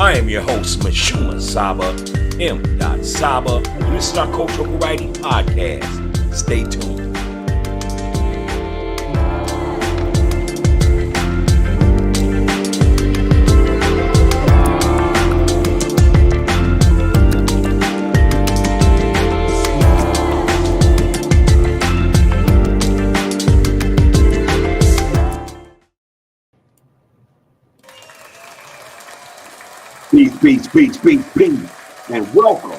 I am your host, Mashuma Saba, M. Saba, and this is our Cultural Variety Podcast. Stay tuned. Peace, and welcome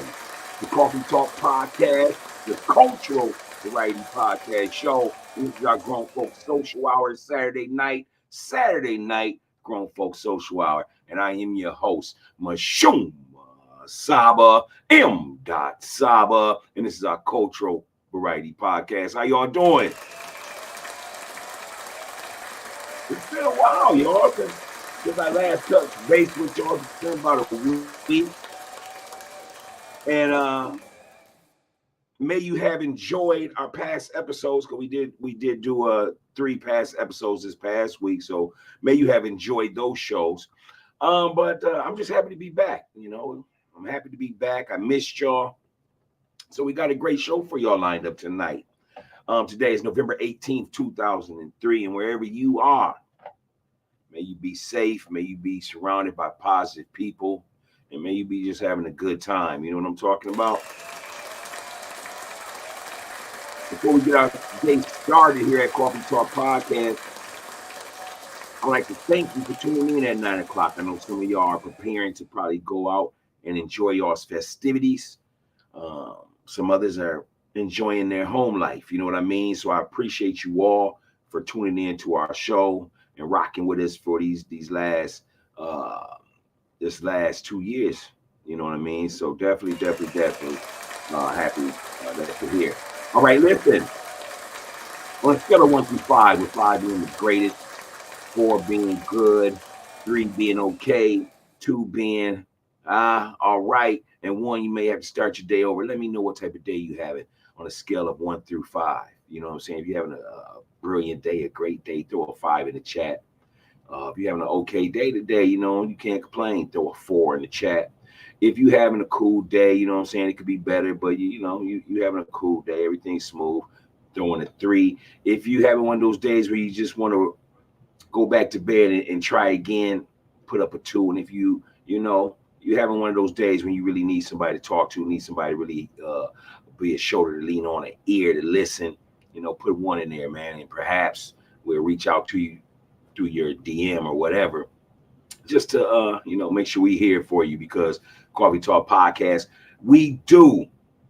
to Coffee Talk Podcast, the Cultural Variety Podcast show. This is our Grown Folks Social Hour Saturday night, Grown Folks Social Hour, and I am your host, Mashuma Saba, M. Saba, and this is our Cultural Variety Podcast. How y'all doing? It's been a while, y'all. Since I last touched base with y'all, it's been about a week. And may you have enjoyed our past episodes, because we did do 3 past episodes this past week. So may you have enjoyed those shows. But I'm just happy to be back. I'm happy to be back. I missed y'all. So we got a great show for y'all lined up tonight. Today is November 18th, 2003, and wherever you are, may you be safe. May you be surrounded by positive people. And may you be just having a good time. You know what I'm talking about? Before we get our day started here at Coffee Talk Podcast, I'd like to thank you for tuning in at 9 o'clock. I know some of y'all are preparing to probably go out and enjoy y'all's festivities. Some others are enjoying their home life. You know what I mean? So I appreciate you all for tuning in to our show and rocking with us for these last 2 years. You know what I mean? So definitely happy that you're here. All right, listen. On a scale of 1 through 5, with 5 being the greatest, 4 being good, 3 being okay, 2 being all right, and 1 you may have to start your day over. Let me know what type of day you have it on a scale of 1 through 5. You know what I'm saying? If you're having a brilliant day, a great day, throw a 5 in the chat. If you're having an okay day today, you can't complain, throw a 4 in the chat. If you're having a cool day, you know what I'm saying, it could be better, but you having a cool day, everything's smooth, throw in a 3. If you're having one of those days where you just want to go back to bed and try again, put up a 2. And if you're having one of those days when you really need somebody to talk to, need somebody to really be a shoulder to lean on, an ear to listen, put 1 in there, man, and perhaps we'll reach out to you through your DM or whatever, just to make sure we're here for you, because Coffee Talk Podcast, we do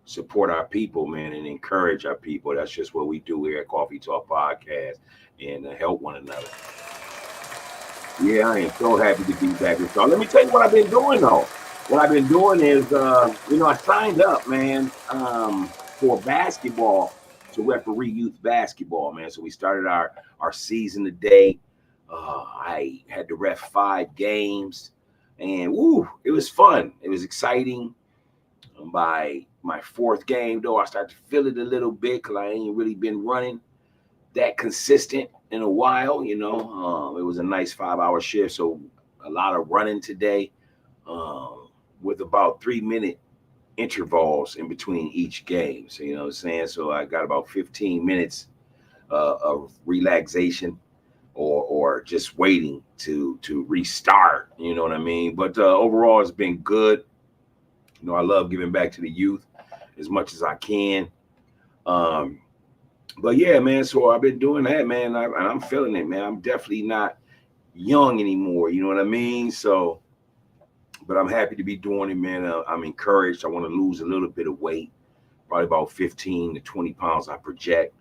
support our people, man, and encourage our people. That's just what we do here at Coffee Talk Podcast, and help one another. Yeah, I am so happy to be back with y'all. Let me tell you what I've been doing, though. What I've been doing is, I signed up, man, for basketball, to referee youth basketball, man. So we started our season today. I had to ref 5 games, and it was fun. It was exciting. By my 4th game, though, I started to feel it a little bit, because I ain't really been running that consistent in a while. It was a nice 5-hour shift, so a lot of running today, with about 3-minute intervals in between each game. So, you know what I'm saying? So I got about 15 minutes of relaxation, or just waiting to restart, you know what I mean? But overall, it's been good. I love giving back to the youth as much as I can. But yeah, man, so I've been doing that, man. I'm feeling it, man. I'm definitely not young anymore, you know what I mean? So, but I'm happy to be doing it, man. I'm encouraged. I want to lose a little bit of weight, probably about 15 to 20 pounds I project.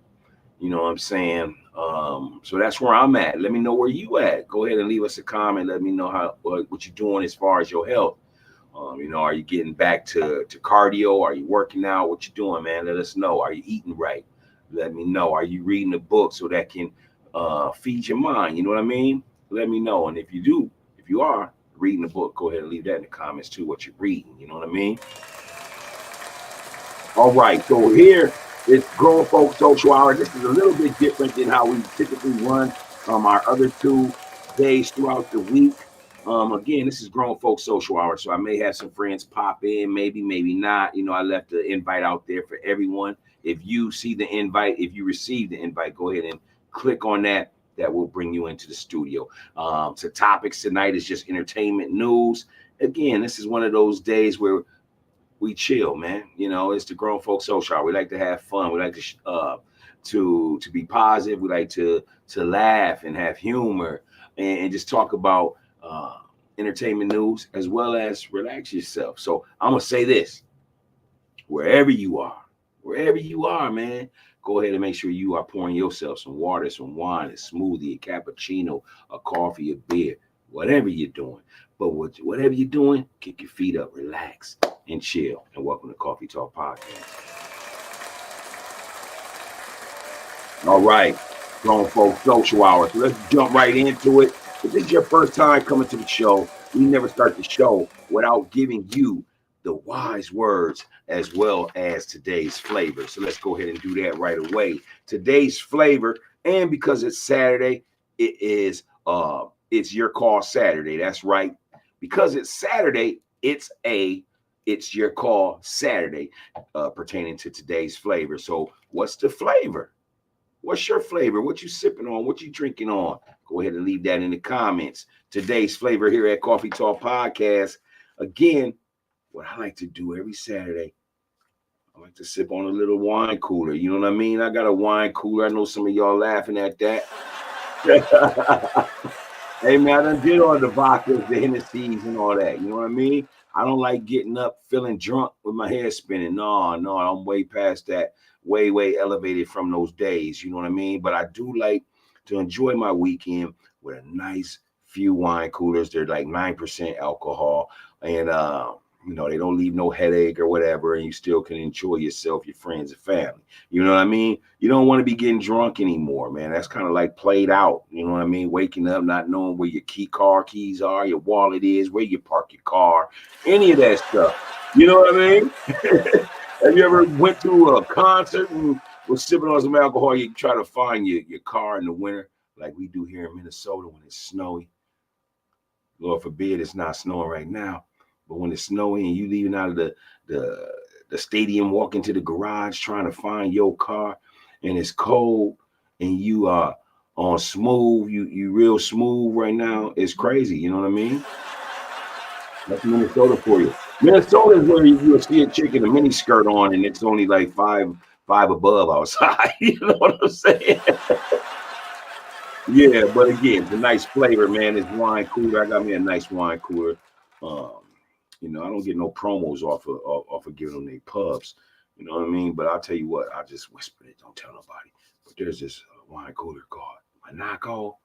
You know what I'm saying? So that's where I'm at. Let me know where you at. Go ahead and leave us a comment. Let me know what you're doing as far as your health. Are you getting back to cardio? Are you working out? What you doing, man? Let us know. Are you eating right? Let me know. Are you reading a book so that can feed your mind? You know what I mean? Let me know. And if you are reading a book, go ahead and leave that in the comments too, what you're reading. You know what I mean? All right. So here, it's Grown Folks Social Hour. This is a little bit different than how we typically run our other 2 days throughout the week. Again, this is Grown Folk Social Hour, so I may have some friends pop in, maybe, maybe not. You know, I left the invite out there for everyone. If you see the invite, if you receive the invite, go ahead and click on that. That will bring you into the studio. So topics tonight is just entertainment news. Again, this is one of those days where we chill, man. You know, it's the Grown Folk Social Hour. We like to have fun. We like to be positive. We like to laugh and have humor and just talk about entertainment news as well as relax yourself. So I'm gonna say this: wherever you are, man, go ahead and make sure you are pouring yourself some water, some wine, a smoothie, a cappuccino, a coffee, a beer, whatever you're doing. But whatever you're doing, kick your feet up, relax, and chill. And welcome to Coffee Talk Podcast. All right, Grown Folk Social Hour. So let's jump right into it. If this is your first time coming to the show, we never start the show without giving you the wise words as well as today's flavor. So let's go ahead and do that right away. Today's flavor, and because it's Saturday, it's your call Saturday. That's right. Because it's Saturday, it's your call Saturday pertaining to today's flavor. So what's the flavor? What's your flavor? What you sipping on? What you drinking on? Go ahead and leave that in the comments. Today's flavor here at Coffee Talk Podcast. Again, what I like to do every Saturday, I like to sip on a little wine cooler. You know what I mean? I got a wine cooler. I know some of y'all laughing at that. Hey, man, I done did all the vodkas, the Hennessy's, and all that. You know what I mean? I don't like getting up feeling drunk with my head spinning. No, I'm way past that. Way, way elevated from those days. You know what I mean? But I do like to enjoy my weekend with a nice few wine coolers. They're like 9% alcohol. And, they don't leave no headache or whatever. And you still can enjoy yourself, your friends, and family. You know what I mean? You don't want to be getting drunk anymore, man. That's kind of like played out. You know what I mean? Waking up, not knowing where your car keys are, your wallet is, where you park your car, any of that stuff. You know what I mean? Have you ever went to a concert and was sipping on some alcohol? You try to find your car in the winter, like we do here in Minnesota when it's snowy. Lord forbid it's not snowing right now, but when it's snowy and you leaving out of the stadium, walking to the garage trying to find your car, and it's cold, and you are on smooth, you real smooth right now. It's crazy. You know what I mean? That's Minnesota for you. Minnesota is where you'll see a chick in a mini skirt on, and it's only like five above outside. You know what I'm saying? Yeah, but again, it's a nice flavor, man. It's wine cooler. I got me a nice wine cooler. I don't get no promos off of giving them their pubs. You know what I mean? But I'll tell you what, I just whispered it. Don't tell nobody. But there's this wine cooler called Monaco.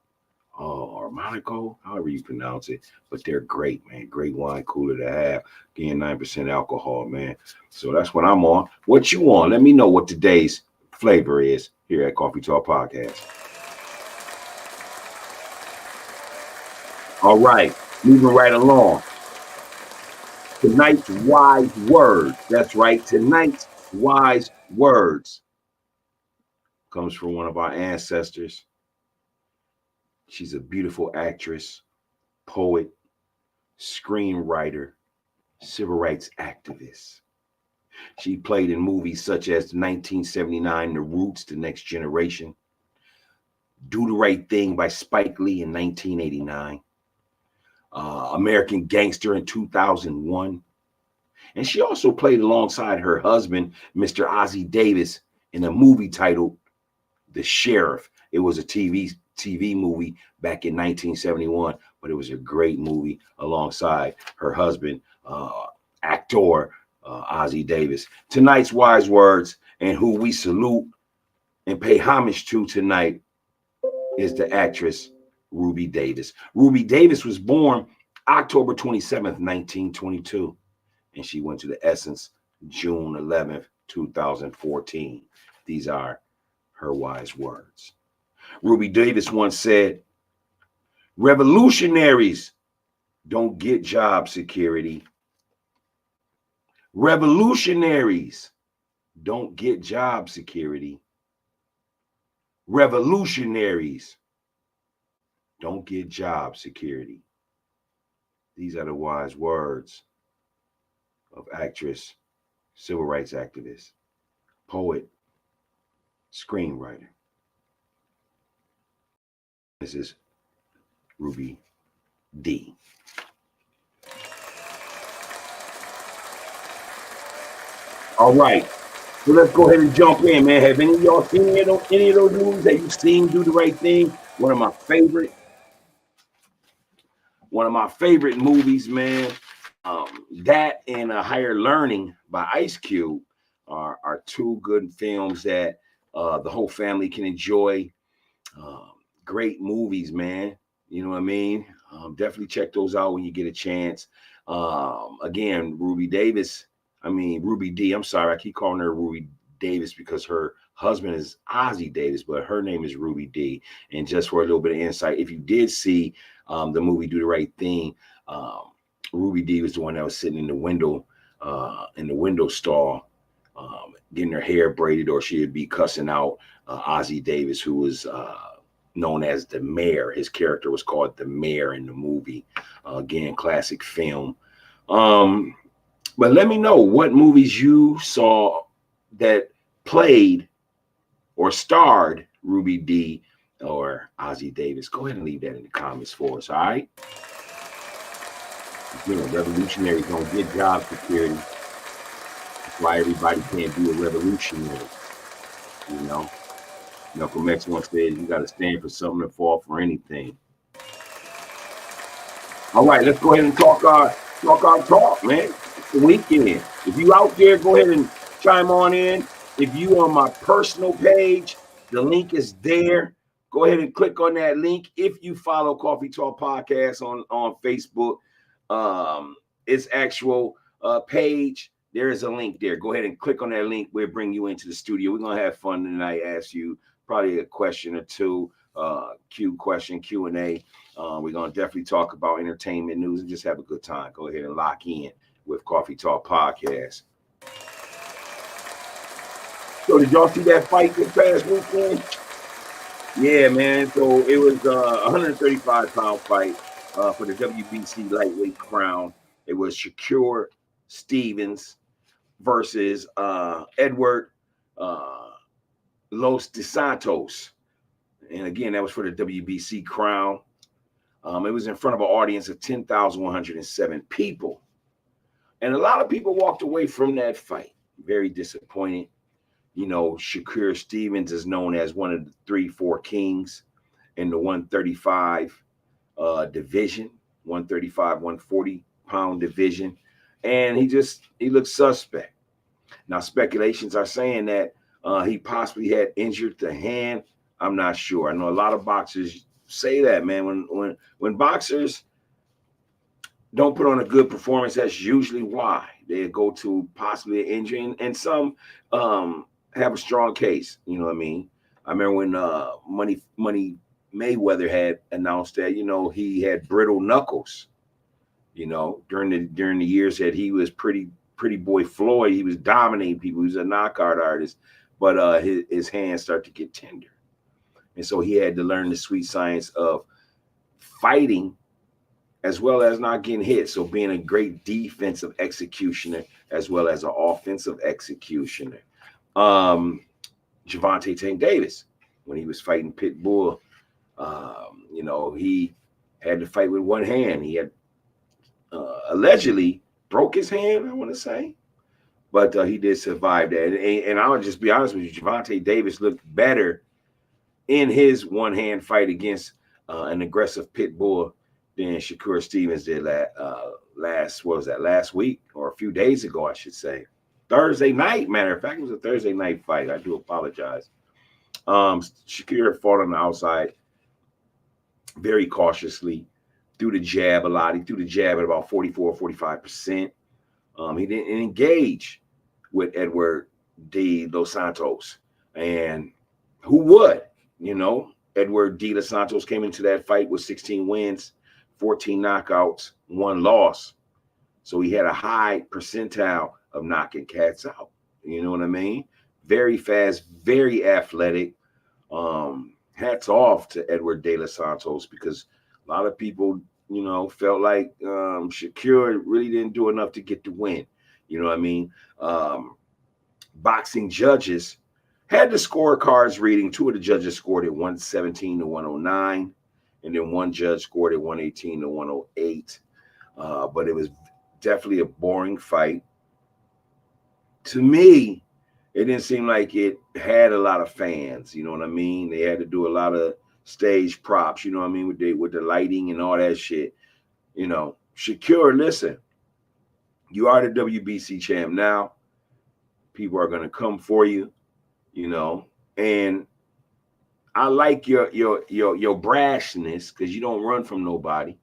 Or Monaco, however you pronounce it, but they're great, man. Great wine cooler to have. Again, 9% alcohol, man. So that's what I'm on. What you on? Let me know what today's flavor is here at Coffee Talk Podcast. All right, moving right along. Tonight's wise words. That's right. Tonight's wise words comes from one of our ancestors. She's a beautiful actress, poet, screenwriter, civil rights activist. She played in movies such as 1979, The Roots, The Next Generation, Do the Right Thing by Spike Lee in 1989, American Gangster in 2001. And she also played alongside her husband, Mr. Ossie Davis, in a movie titled The Sheriff. It was a TV movie back in 1971, but it was a great movie alongside her husband, actor Ossie Davis. Tonight's wise words and who we salute and pay homage to tonight is the actress Ruby Davis. Ruby Davis was born October 27th, 1922, and she went to the Essence June 11th, 2014. These are her wise words. Ruby Davis once said, "Revolutionaries don't get job security. Revolutionaries don't get job security. Revolutionaries don't get job security." These are the wise words of actress, civil rights activist, poet, screenwriter. This is Ruby D. All right. So let's go ahead and jump in, man. Have any of y'all seen any of those movies that you've seen? Do the Right Thing. One of my favorite movies, man. That and Higher Learning by Ice Cube are two good films that the whole family can enjoy. Um, Great movies, man. You know what I mean? Definitely check those out when you get a chance. Again, Ruby D. I'm sorry, I keep calling her Ruby Davis because her husband is Ozzy Davis, but her name is Ruby D. And just for a little bit of insight, if you did see the movie Do the Right Thing, Ruby D was the one that was sitting in the window stall, getting her hair braided, or she'd be cussing out Ozzy Davis, who was known as the mayor. His character was called the mayor in the movie. Again, classic film. But let me know what movies you saw that played or starred Ruby D or Ozzy Davis. Go ahead and leave that in the comments for us, all right? You know, revolutionaries don't get job security. That's why everybody can't be a revolutionary, you know? Malcolm X once said, you got to stand for something and fall for anything. All right, let's go ahead and talk our talk, man. It's the weekend. If you out there, go ahead and chime on in. If you on my personal page, the link is there. Go ahead and click on that link. If you follow Coffee Talk Podcast on Facebook, its actual page, there is a link there. Go ahead and click on that link. We'll bring you into the studio. We're gonna have fun tonight. Ask you probably a question or two, Q&A. We're going to definitely talk about entertainment news and just have a good time. Go ahead and lock in with Coffee Talk Podcast. So did y'all see that fight this past weekend? Yeah, man. So it was a 135-pound fight for the WBC lightweight crown. It was Shakur Stevens versus Edward Los DeSantos. And again, that was for the WBC crown. It was in front of an audience of 10,107 people. And a lot of people walked away from that fight very disappointed. You know, Shakur Stevens is known as one of the 3-4 kings in the 135 division, 135, 140 pound division. And he looks suspect. Now, speculations are saying that he possibly had injured the hand. I'm not sure. I know a lot of boxers say that, man. When boxers don't put on a good performance, that's usually why they go to possibly an injury, and some have a strong case. You know what I mean? I remember when Money Mayweather had announced that, you know, he had brittle knuckles. You know, during the years that he was pretty boy Floyd, he was dominating people. He was a knockout artist, but his hands start to get tender. And so he had to learn the sweet science of fighting as well as not getting hit. So being a great defensive executioner as well as an offensive executioner. Gervonta Tank Davis, when he was fighting Pitbull, you know, he had to fight with one hand. He had allegedly broke his hand, I want to say. But he did survive that. And I'll just be honest with you, Gervonta Davis looked better in his one-hand fight against an aggressive pit bull than Shakur Stevens did last week or a few days ago, I should say. Thursday night, matter of fact, it was a Thursday night fight. I do apologize. Shakur fought on the outside very cautiously, threw the jab a lot. He threw the jab at about 44, 45%. He didn't engage with Edward D. Dos Santos. And who would? You know, Edward D. Dos Santos came into that fight with 16 wins, 14 knockouts, 1 loss. So he had a high percentile of knocking cats out. You know what I mean? Very fast, very athletic. Hats off to Edward De Los Santos, because a lot of people you know, felt like Shakur really didn't do enough to get the win. You know what I mean? Um, Boxing judges had the scorecards reading. Two of the judges scored at 117 to 109, and then one judge scored at 118 to 108. But it was definitely a boring fight. To me, it didn't seem like it had a lot of fans. You know what I mean? They had to do a lot of stage props. You know what I mean, with the lighting and all that shit. You know, Shakur, listen, you are the WBC champ now. People are gonna come for you. You know, and I like your brashness because you don't run from nobody.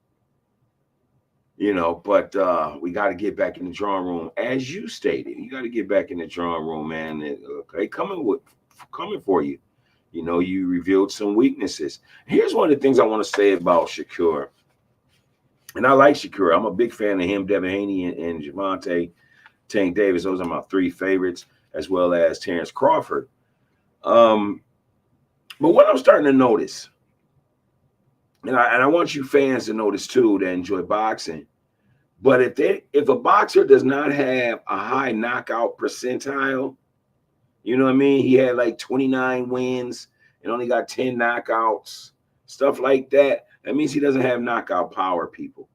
You know, but we got to get back in the drawing room, as you stated. You got to get back in the drawing room, man. They coming for you. You know, you revealed some weaknesses. Here's one of the things I want to say about Shakur, and I like Shakur. I'm a big fan of him, Devin Haney, and Gervonta Tank Davis. Those are my three favorites, as well as Terrence Crawford. But what I'm starting to notice, and I want you fans to notice too that enjoy boxing. But if a boxer does not have a high knockout percentile, you know what I mean? He had like 29 wins and only got 10 knockouts, stuff like that. That means he doesn't have knockout power, people.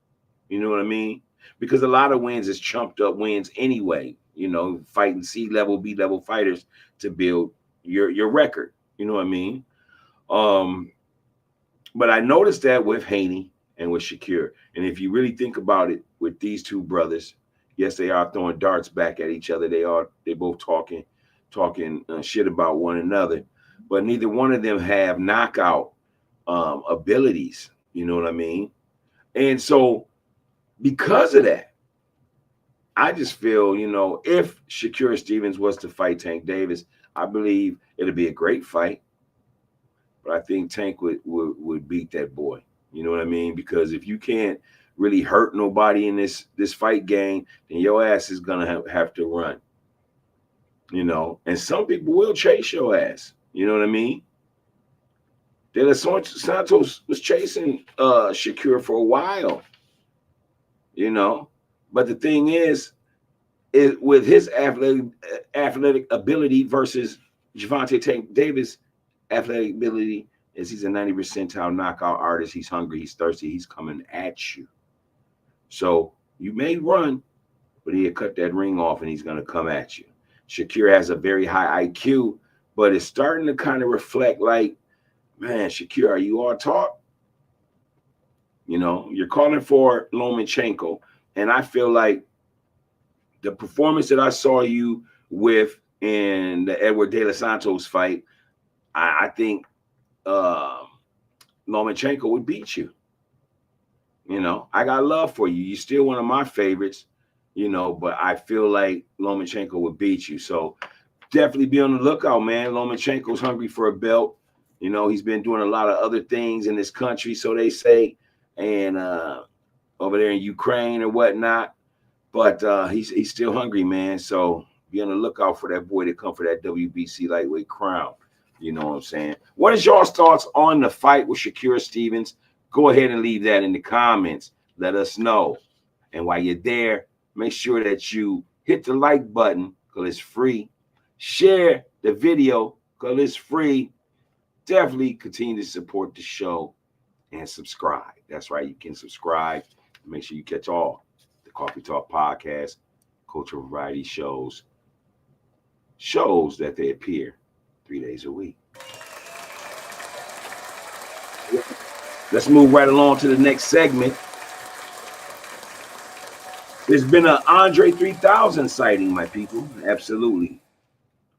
You know what I mean? Because a lot of wins is chumped up wins anyway. You know, fighting C level, B level fighters to build your record. You know what I mean? But I noticed that with Haney and with Shakur. And if you really think about it, with these two brothers, yes, they are throwing darts back at each other. They both talking shit about one another, but neither one of them have knockout abilities. You know what I mean? And so because of that, I just feel, you know, if Shakur Stevens was to fight Tank Davis, I believe it'd be a great fight. But I think Tank would beat that boy. You know what I mean? Because if you can't really hurt nobody in this fight game, then your ass is gonna have to run. You know, and some people will chase your ass. You know what I mean? De Los Santos was chasing Shakur for a while. You know, but the thing is with his athletic ability versus Gervonta Tank Davis athletic ability, is he's a 90 percentile knockout artist. He's hungry. He's thirsty. He's coming at you. So you may run, but he'll cut that ring off and he's going to come at you. Shakur has a very high IQ, but it's starting to kind of reflect like, man, Shakur, are you all talk? You know, you're calling for Lomachenko. And I feel like the performance that I saw you with in the Edward De Los Santos fight, I think Lomachenko would beat you. You know, I got love for you. You're still one of my favorites, you know, but I feel like Lomachenko would beat you. So definitely be on the lookout, man. Lomachenko's hungry for a belt. You know, he's been doing a lot of other things in this country, so they say, and over there in Ukraine or whatnot. But he's still hungry, man. So be on the lookout for that boy to come for that WBC lightweight crown. You know what I'm saying? What is y'all's thoughts on the fight with Shakur Stevens? Go ahead and leave that in the comments. Let us know. And while you're there, make sure that you hit the like button because it's free. Share the video because it's free. Definitely continue to support the show and subscribe. That's right. You can subscribe. Make sure you catch all the Coffee Talk podcast, cultural variety shows that they appear 3 days a week. Let's move right along to the next segment. There's been an Andre 3000 sighting, my people. Absolutely.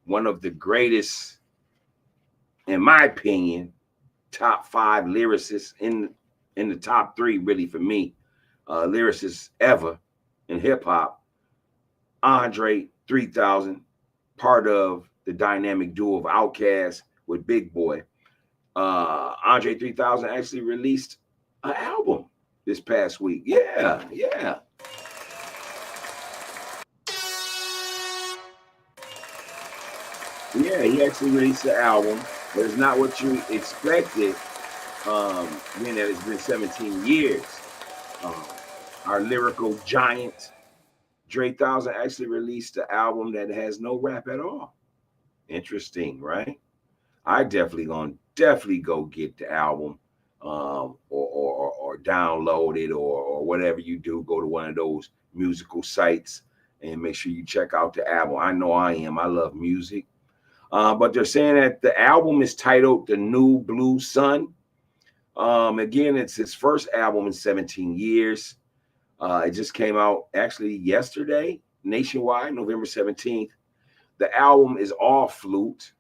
One of the greatest, in my opinion, top 5 lyricists in the top 3, really, for me, lyricists ever in hip-hop. Andre 3000, part of the dynamic duo of Outkast with Big Boy. Andre 3000 actually released an album this past week. Yeah. Yeah, he actually released the album, but it's not what you expected, being that it's been 17 years. Um, our lyrical giant Dre Thousand actually released an album that has no rap at all. Interesting, right? I definitely go get the album, or download it, or whatever you do. Go to one of those musical sites and make sure you check out the album. I know I am. I love music, but they're saying that the album is titled "The New Blue Sun." Again, it's his first album in 17 years. It just came out actually yesterday, nationwide, November 17th. The album is all flute.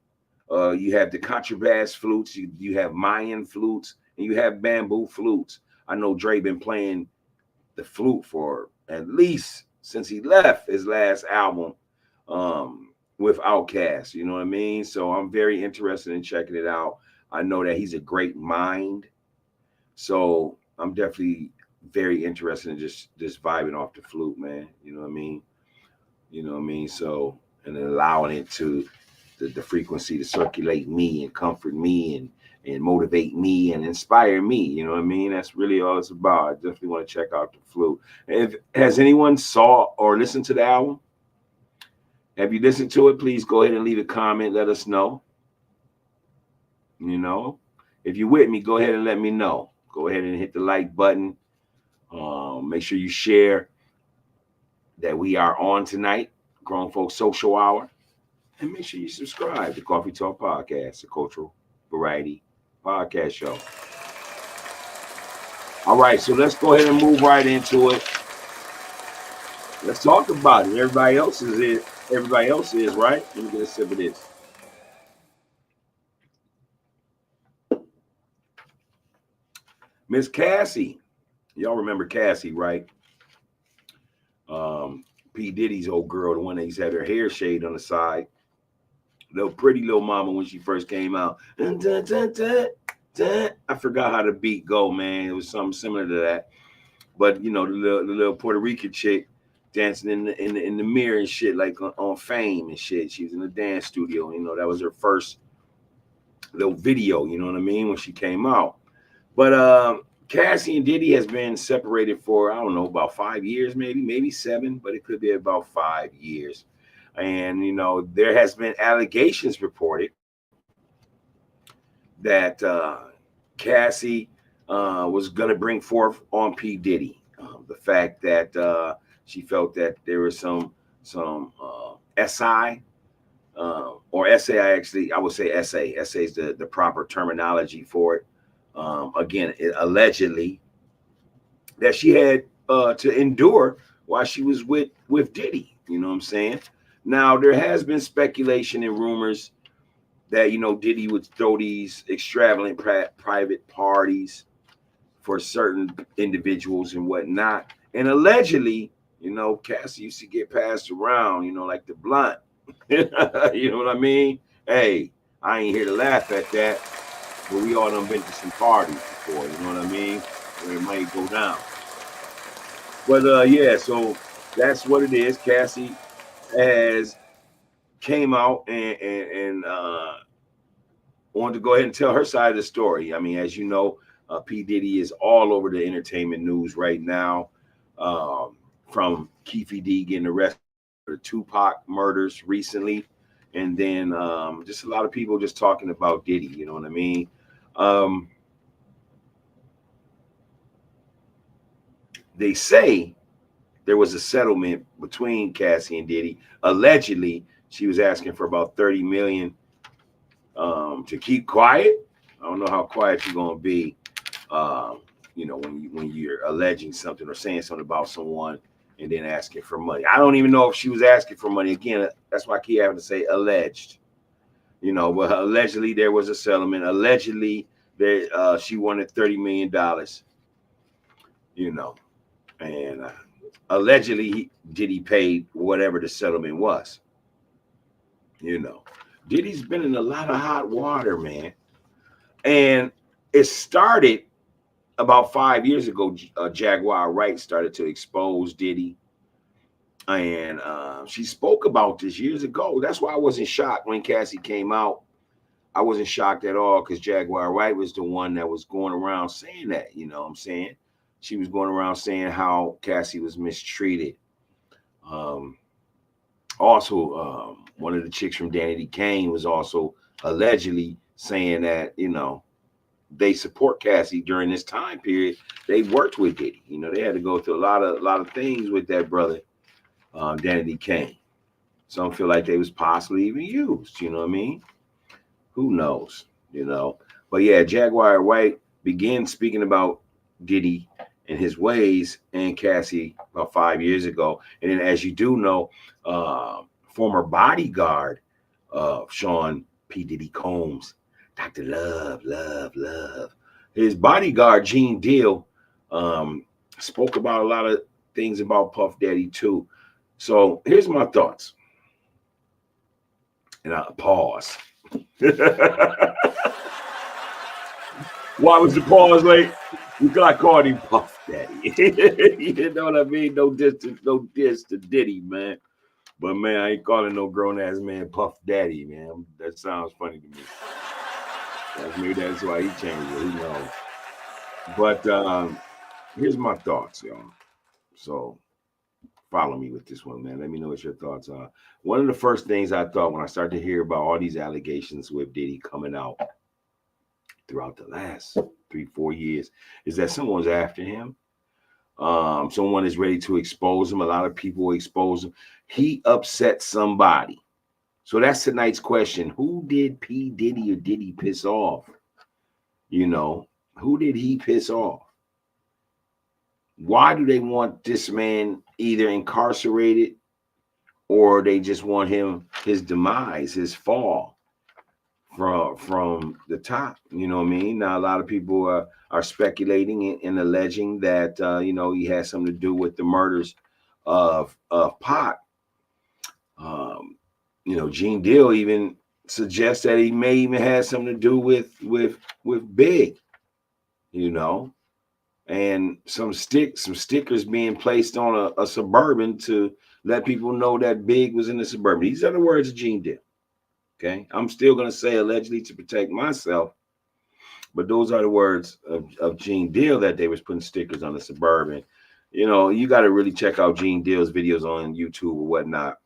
You have the contrabass flutes, you have Mayan flutes, and you have bamboo flutes. I know Dre been playing the flute for at least since he left his last album with Outkast. You know what I mean? So I'm very interested in checking it out. I know that he's a great mind, so I'm definitely very interested in just vibing off the flute, man. You know what I mean? You know what I mean? So, and then allowing it to the frequency to circulate me and comfort me and motivate me and inspire me. You know what I mean? That's really all it's about. I definitely want to check out the flute. If has anyone saw or listened to the album? Have you listened to it? Please go ahead and leave a comment. Let us know. You know, if you're with me, go ahead and let me know. Go ahead and hit the like button. Make sure you share that we are on tonight, Grown Folks Social Hour. And make sure you subscribe to Coffee Talk Podcast, the cultural variety podcast show. All right, so let's go ahead and move right into it. Let's talk about it. Everybody else is it. Everybody else is, right? Let me get a sip of this. Miss Cassie. Y'all remember Cassie, right? P. Diddy's old girl, the one that used to have her hair shaved on the side. Little pretty little mama when she first came out. Dun, dun, dun, dun, dun. I forgot how the beat go, man. It was something similar to that. But you know, the little Puerto Rican chick dancing in the mirror and shit, like on Fame and shit. She was in the dance studio. You know, that was her first little video. You know what I mean, when she came out. But Cassie and Diddy has been separated for, I don't know, about 5 years, maybe 7, but it could be about 5 years. And you know, there has been allegations reported that Cassie was going to bring forth on P. Diddy. The fact that she felt that there was some SI or SAI, actually, I would say SA. SA is the proper terminology for it. Again, allegedly that she had to endure while she was with Diddy. You know what I'm saying? Now, there has been speculation and rumors that, you know, Diddy would throw these extravagant private parties for certain individuals and whatnot. And allegedly, you know, Cassie used to get passed around, you know, like the blunt. You know what I mean? Hey, I ain't here to laugh at that, but we all done been to some parties before, you know what I mean? Where it might go down. But yeah, so that's what it is. Cassie has came out and wanted to go ahead and tell her side of the story. I mean, as you know, P. Diddy is all over the entertainment news right now, from Keefe D getting arrested for the Tupac murders recently, and then just a lot of people just talking about Diddy. You know what I mean? They say there was a settlement between Cassie and Diddy. Allegedly, she was asking for about 30 million to keep quiet. I don't know how quiet you're gonna be, you know, when you're alleging something or saying something about someone and then asking for money. I don't even know if she was asking for money. Again, that's why I keep having to say alleged. You know, but allegedly there was a settlement. Allegedly, there she wanted $30 million. You know, and allegedly Diddy paid whatever the settlement was. You know, Diddy's been in a lot of hot water, man. And it started about 5 years ago. Jaguar Wright started to expose Diddy, and she spoke about this years ago. That's why I wasn't shocked when Cassie came out. I wasn't shocked at all because Jaguar Wright was the one that was going around saying that. You know what I'm saying? she was going around saying how Cassie was mistreated. Um, Also, one of the chicks from Danity Kane was also allegedly saying that, they support Cassie during this time period. They worked with Diddy. They had to go through a lot of things with that brother, Danity Kane. Some feel like they was possibly even used. You know what I mean? Who knows? You know. But yeah, Jaguar White began speaking about Diddy and his ways and Cassie about 5 years ago. And then, as you do know, former bodyguard of Sean P. Diddy Combs, Dr. Love, Love, Love. His bodyguard, Gene Deal, spoke about a lot of things about Puff Daddy too. So here's my thoughts. And I pause. Why was the pause late? You got called him Puff Daddy. You know what I mean? No diss to Diddy, man. But man, I ain't calling no grown ass man Puff Daddy, man. That sounds funny to me. Maybe that's why he changed it. Who knows? But here's my thoughts, y'all. So follow me with this one, man. Let me know what your thoughts are. One of the first things I thought when I started to hear about all these allegations with Diddy coming out throughout the last 3-4 years is that someone's after him. Someone is ready to expose him. A lot of people expose him. He upset somebody. So that's tonight's question. Who did P. Diddy or Diddy piss off? Who did he piss off? Why do they want this man either incarcerated or they just want his demise, his fall from the top? You know what I mean? Now, a lot of people are speculating and alleging that, he has something to do with the murders of Pac. Gene Deal even suggests that he may even have something to do with Big, and some stickers being placed on a Suburban to let people know that Big was in the Suburban. These are the words of Gene Deal. Okay, I'm still gonna say allegedly to protect myself, but those are the words of Gene Deal, that they was putting stickers on the Suburban. You got to really check out Gene Deal's videos on YouTube or whatnot,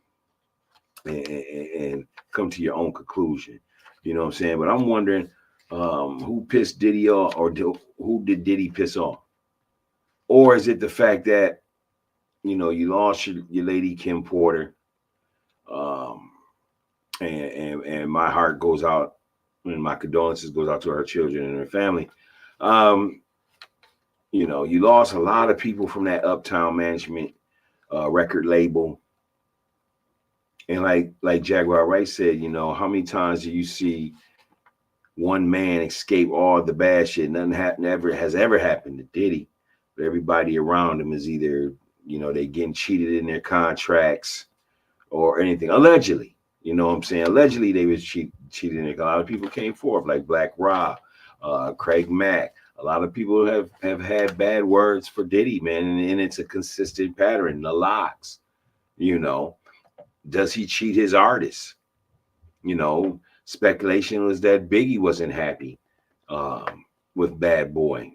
and come to your own conclusion. You know what I'm saying? But I'm wondering who pissed Diddy off, or who did Diddy piss off? Or is it the fact that, you lost your lady Kim Porter, and my heart goes out, and my condolences goes out to her children and her family. You lost a lot of people from that Uptown Management record label. And like Jaguar Wright said, how many times do you see one man escape all the bad shit? Nothing has ever happened to Diddy, but everybody around him is either, they getting cheated in their contracts or anything. Allegedly, you know what I'm saying? Allegedly, they was cheated in their. A lot of people came forth, like Black Rob, Craig Mack. A lot of people have had bad words for Diddy, man, and it's a consistent pattern. The Locks, does he cheat his artists? Speculation was that Biggie wasn't happy with Bad Boy.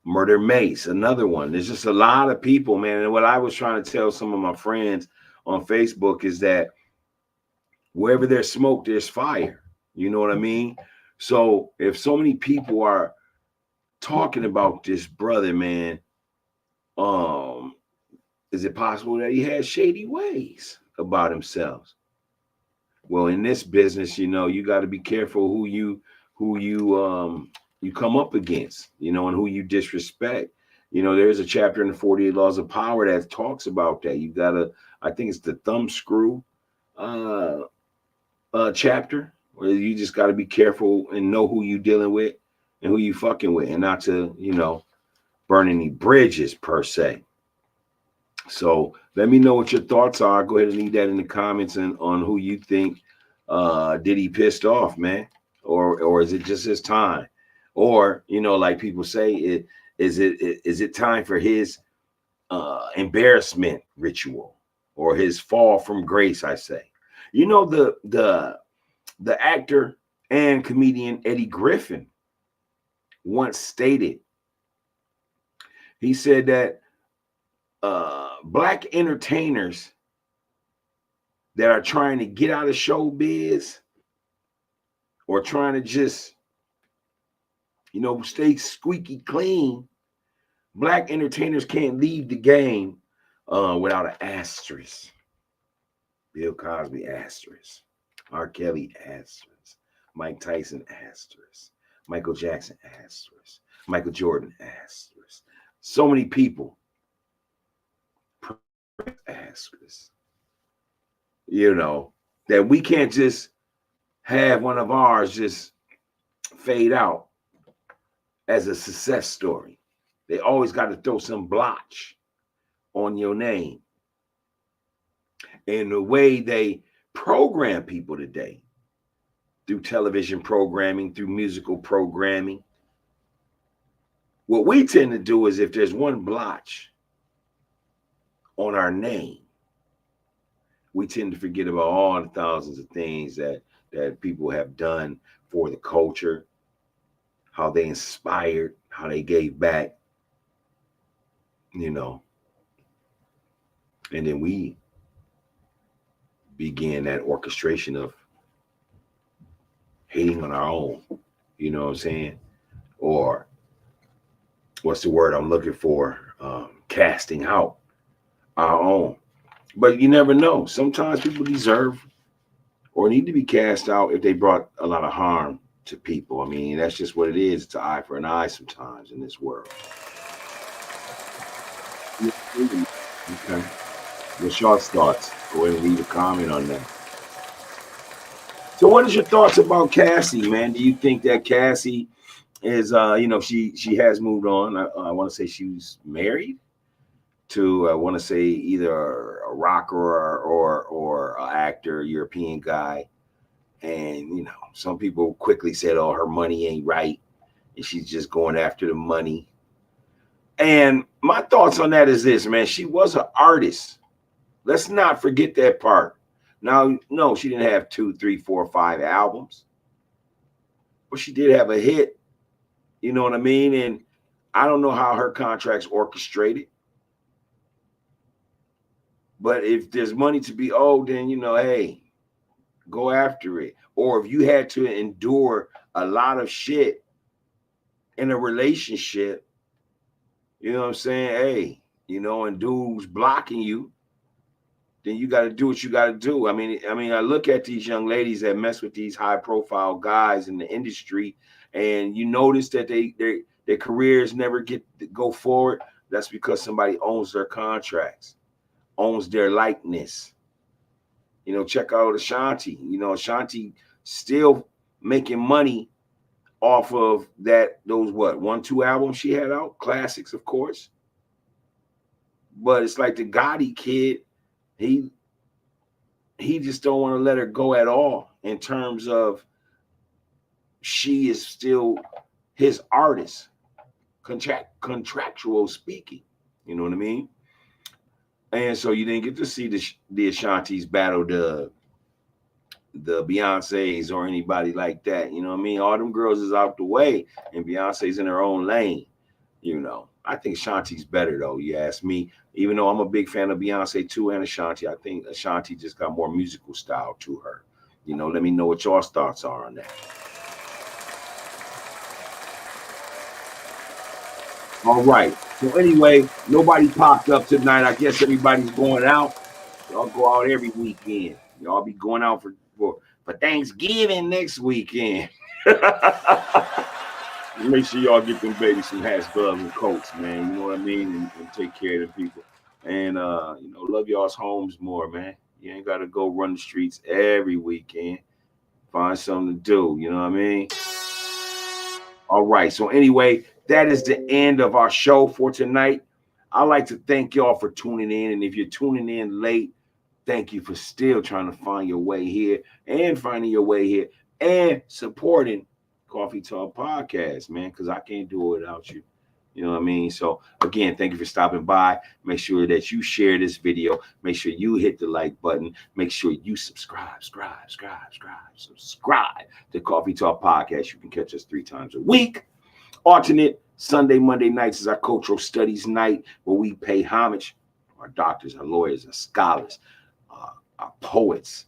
Murder Mace, another one. There's just a lot of people, man. And what I was trying to tell some of my friends on Facebook is that wherever there's smoke, there's fire. You know what I mean? So if so many people are talking about this brother, man, is it possible that he has shady ways about himself? Well, in this business, you got to be careful who you come up against, and who you disrespect. There's a chapter in the 48 Laws of Power that talks about that. You gotta, I think it's the thumb screw chapter, where you just got to be careful and know who you dealing with and who you fucking with, and not to, burn any bridges per se. So let me know what your thoughts are. Go ahead and leave that in the comments and on who you think Diddy pissed off, man, or is it just his time, or like people say, is it time for his embarrassment ritual or his fall from grace? I say, the actor and comedian Eddie Griffin once stated He said that black entertainers that are trying to get out of showbiz or trying to just, stay squeaky clean, black entertainers can't leave the game without an asterisk. Bill Cosby asterisk. R. Kelly asterisk. Mike Tyson asterisk. Michael Jackson asterisk. Michael Jordan asterisk. So many people asterisk. That we can't just have one of ours just fade out as a success story. They always got to throw some blotch on your name. And the way they program people today, through television programming, through musical programming, what we tend to do is if there's one blotch on our name, we tend to forget about all the thousands of things that people have done for the culture, how they inspired, how they gave back, and then we began that orchestration of hating on our own, you know what I'm saying? Or what's the word I'm looking for? Casting out our own. But you never know. Sometimes people deserve or need to be cast out if they brought a lot of harm to people. I mean, that's just what it is. It's an eye for an eye sometimes in this world. Okay. What's your thoughts? Go ahead and leave a comment on that. So what is your thoughts about Cassie, man? Do you think that Cassie is, she has moved on. I want to say she was married to, I want to say either a rocker or an actor, European guy. And, some people quickly said, oh, her money ain't right. And she's just going after the money. And my thoughts on that is this, man. She was an artist. Let's not forget that part. Now, no, she didn't have 2, 3, 4, 5 albums. But she did have a hit. You know what I mean? And I don't know how her contract's orchestrated. But if there's money to be owed, then, hey, go after it. Or if you had to endure a lot of shit in a relationship, you know what I'm saying? Hey, and dude's blocking you, then you got to do what you got to do. I mean, I look at these young ladies that mess with these high profile guys in the industry, and you notice that their careers never go forward. That's because somebody owns their contracts, owns their likeness. Check out Ashanti. Ashanti still making money off of those 1, 2 albums she had out, classics, of course. But it's like the Gotti kid, he just don't want to let her go at all in terms of she is still his artist, contractual speaking. You know what I mean? And so you didn't get to see the Ashantis battle the Beyoncés or anybody like that. You know what I mean? All them girls is out the way, and Beyonce's in her own lane. I think Ashanti's better though. You ask me. Even though I'm a big fan of Beyonce too and Ashanti, I think Ashanti just got more musical style to her. Let me know what your thoughts are on that. All right. So anyway, nobody popped up tonight. I guess everybody's going out. Y'all go out every weekend. Y'all be going out for Thanksgiving next weekend. Make sure y'all get them babies some hats, gloves, and coats, man. You know what I mean? And take care of the people. And love y'all's homes more, man. You ain't gotta go run the streets every weekend. Find something to do. You know what I mean? All right. So anyway, that is the end of our show for tonight. I'd like to thank y'all for tuning in. And if you're tuning in late, thank you for still trying to find your way here and finding your way here and supporting Coffee Talk Podcast, man, because I can't do it without you. You know what I mean? So again, thank you for stopping by. Make sure that you share this video. Make sure you hit the like button. Make sure you subscribe to Coffee Talk Podcast. You can catch us 3 times a week Alternate Sunday, Monday nights is our cultural studies night where we pay homage to our doctors, our lawyers, our scholars, our poets,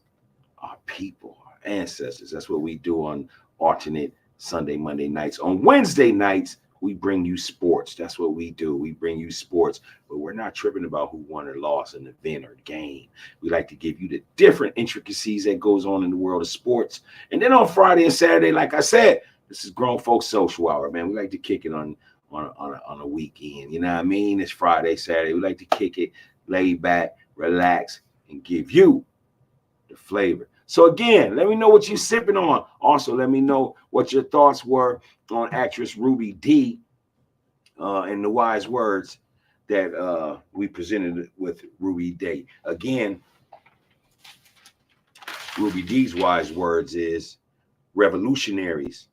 our people, our ancestors. That's what we do on alternate Sunday, Monday nights. On Wednesday nights, we bring you sports. That's what we do. We bring you sports, but we're not tripping about who won or lost an event or game. We like to give you the different intricacies that goes on in the world of sports. And then on Friday and Saturday, like I said, this is Grown Folks Social Hour, man. We like to kick it on a weekend. You know what I mean? It's Friday, Saturday. We like to kick it, lay back, relax, and give you the flavor. So again, let me know what you're sipping on. Also, let me know what your thoughts were on actress Ruby Dee and the wise words that we presented with Ruby Dee. Again, Ruby Dee's wise words is revolutionaries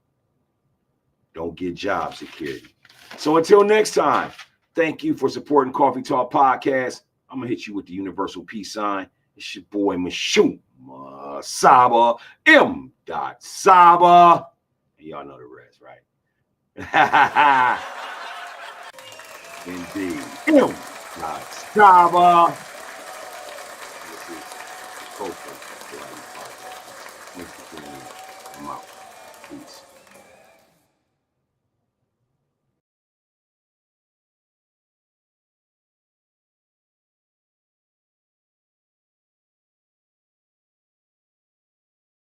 don't get job security. So until next time, thank you for supporting Coffee Talk Podcast. I'm going to hit you with the universal peace sign. It's your boy Mashoom Saba M. Saba. And y'all know the rest, right? Indeed. M. Saba.